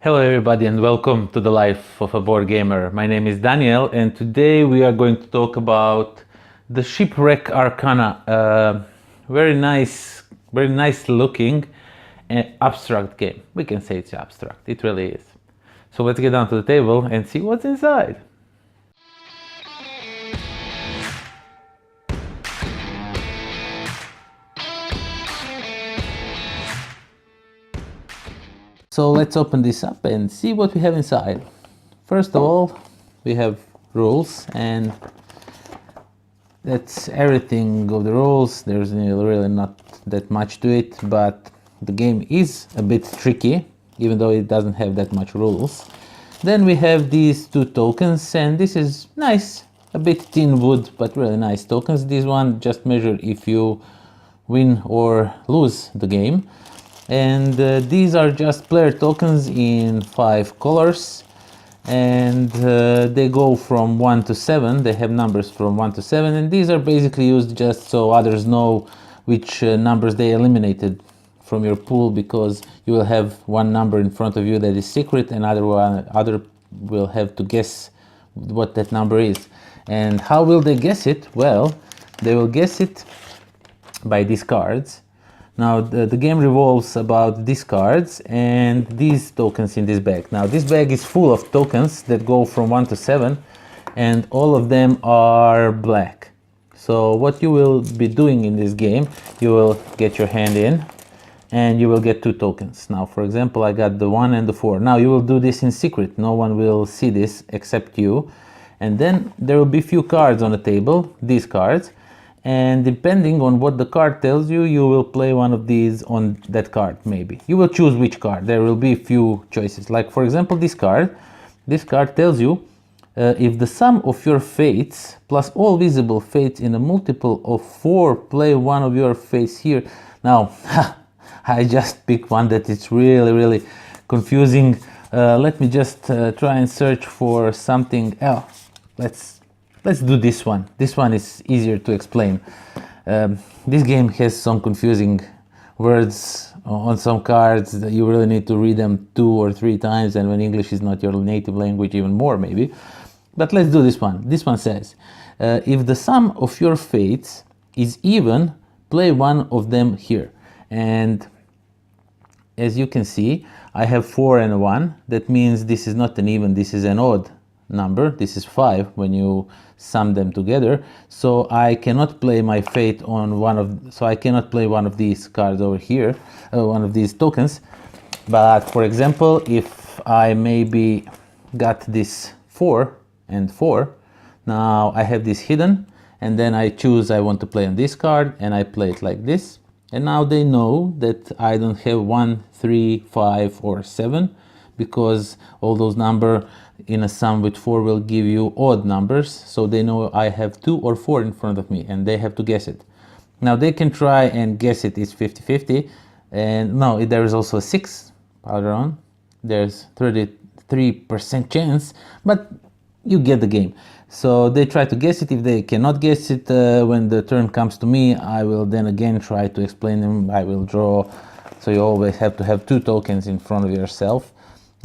Hello everybody and welcome to the Life of a Board Gamer. My name is Daniel and today we are going to talk about the Shipwreck Arcana. Very nice looking abstract game. We can say it's abstract, it really is. So let's get down to the table and see what's inside. So let's open this up and see what we have inside. First of all, we have rules, and that's everything of the rules. There's really not that much to it, but the game is a bit tricky, even though it doesn't have that much rules. Then we have these two tokens, and this is nice, a bit thin wood, but really nice tokens. This one just measure if you win or lose the game. And these are just player tokens in 5 colors, and they go from 1 to 7. They have numbers from 1 to 7, and these are basically used just so others know which numbers they eliminated from your pool, because you will have one number in front of you that is secret, and other will have to guess what that number is. And how will they guess it? Well, they will guess it by these cards. Now the game revolves about these cards and these tokens in this bag. Now this bag is full of tokens that go from 1 to 7, and all of them are black. So what you will be doing in this game, you will get your hand in and you will get 2 tokens. Now for example, I got the 1 and the 4. Now you will do this in secret. No one will see this except you. And then there will be few cards on the table, these cards. And depending on what the card tells you, you will play one of these on that card, maybe. You will choose which card. There will be a few choices. Like, for example, this card. This card tells you if the sum of your fates plus all visible fates in a multiple of 4, play one of your fates here. Now, I just picked one that is really confusing. Let me just try and search for something else. Let's do this one. This one is easier to explain. This game has some confusing words on some cards that you really need to read them 2 or 3 times, and when English is not your native language, even more maybe. But let's do this one. This one says, if the sum of your fates is even, play one of them here. And as you can see, I have 4 and 1. That means this is not an even, this is an odd number. This is 5 when you sum them together. So I cannot play my fate on I cannot play one of these cards over here, one of these tokens. But for example, if I maybe got this 4 and 4, now I have this hidden, and then I choose I want to play on this card, and I play it like this. And now they know that I don't have 1, 3, 5 or 7, because all those numbers in a sum with 4 will give you odd numbers. So they know I have 2 or 4 in front of me, and they have to guess it. Now they can try and guess it. It's 50-50. And no, there is also a 6 powder on. There's 33% chance, but you get the game. So they try to guess it. If they cannot guess it, when the turn comes to me, I will then again try to explain them. I will draw. So you always have to have 2 tokens in front of yourself.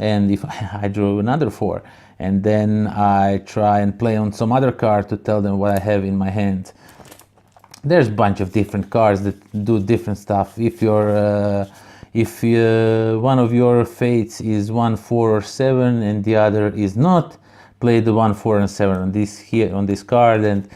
And if I drew another 4, and then I try and play on some other card to tell them what I have in my hand. There's a bunch of different cards that do different stuff. If one of your fates is 1, 4 or 7 and the other is not, play the 1, 4 and 7 on this here on this card. And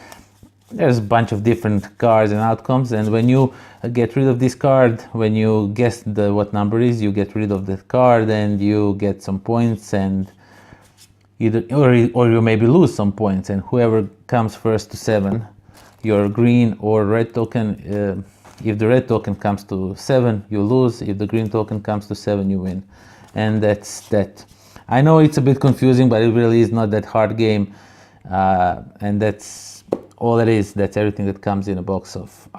there's a bunch of different cards and outcomes, and when you get rid of this card, when you guess what number is, you get rid of that card and you get some points, and or you maybe lose some points, and whoever comes first to 7, your green or red token, if the red token comes to 7, you lose. If the green token comes to 7, you win. And that's that. I know it's a bit confusing, but it really is not that hard game, and that's all it is. That's everything that comes in a box of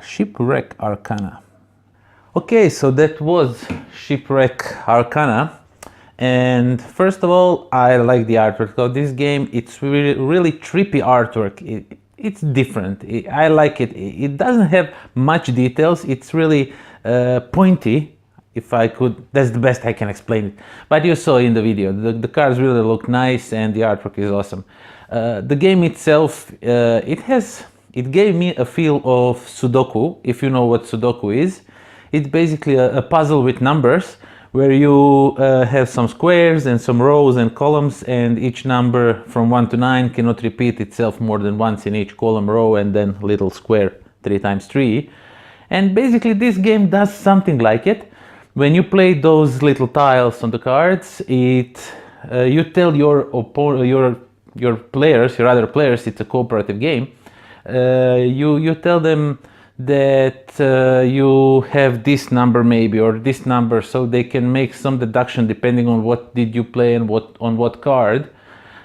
Shipwreck Arcana. Okay, so that was Shipwreck Arcana. And first of all, I like the artwork of this game. It's really trippy artwork. It's different. I like it. It doesn't have much details. It's really pointy. if I could, that's the best I can explain it. But you saw in the video, the cards really look nice and the artwork is awesome. The game itself, it gave me a feel of Sudoku, if you know what Sudoku is. It's basically a puzzle with numbers where you have some squares and some rows and columns, and each number from 1 to 9 cannot repeat itself more than once in each column, row, and then little square 3 times 3. And basically this game does something like it. When you play those little tiles on the cards, you tell your players, your other players, it's a cooperative game, you tell them that you have this number maybe, or this number, so they can make some deduction depending on what did you play and on what card.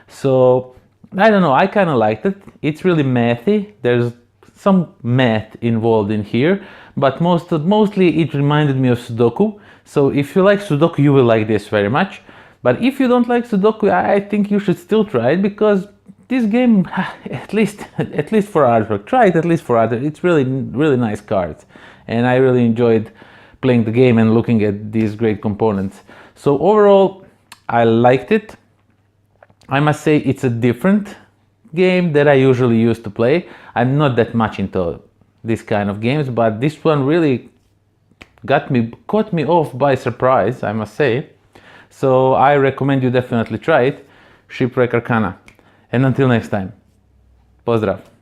So I don't know, I kind of liked it. It's really mathy. There's some math involved in here, but mostly it reminded me of Sudoku. So if you like Sudoku, you will like this very much. But if you don't like Sudoku, I think you should still try it, because this game, at least for artwork, try it at least for artwork. It's really nice cards, and I really enjoyed playing the game and looking at these great components. So overall, I liked it. I must say it's a different game that I usually used to play. I'm not that much into this kind of games, but this one really caught me off by surprise, I must say. So I recommend you definitely try it. Shipwreck Arcana. And until next time, pozdrav!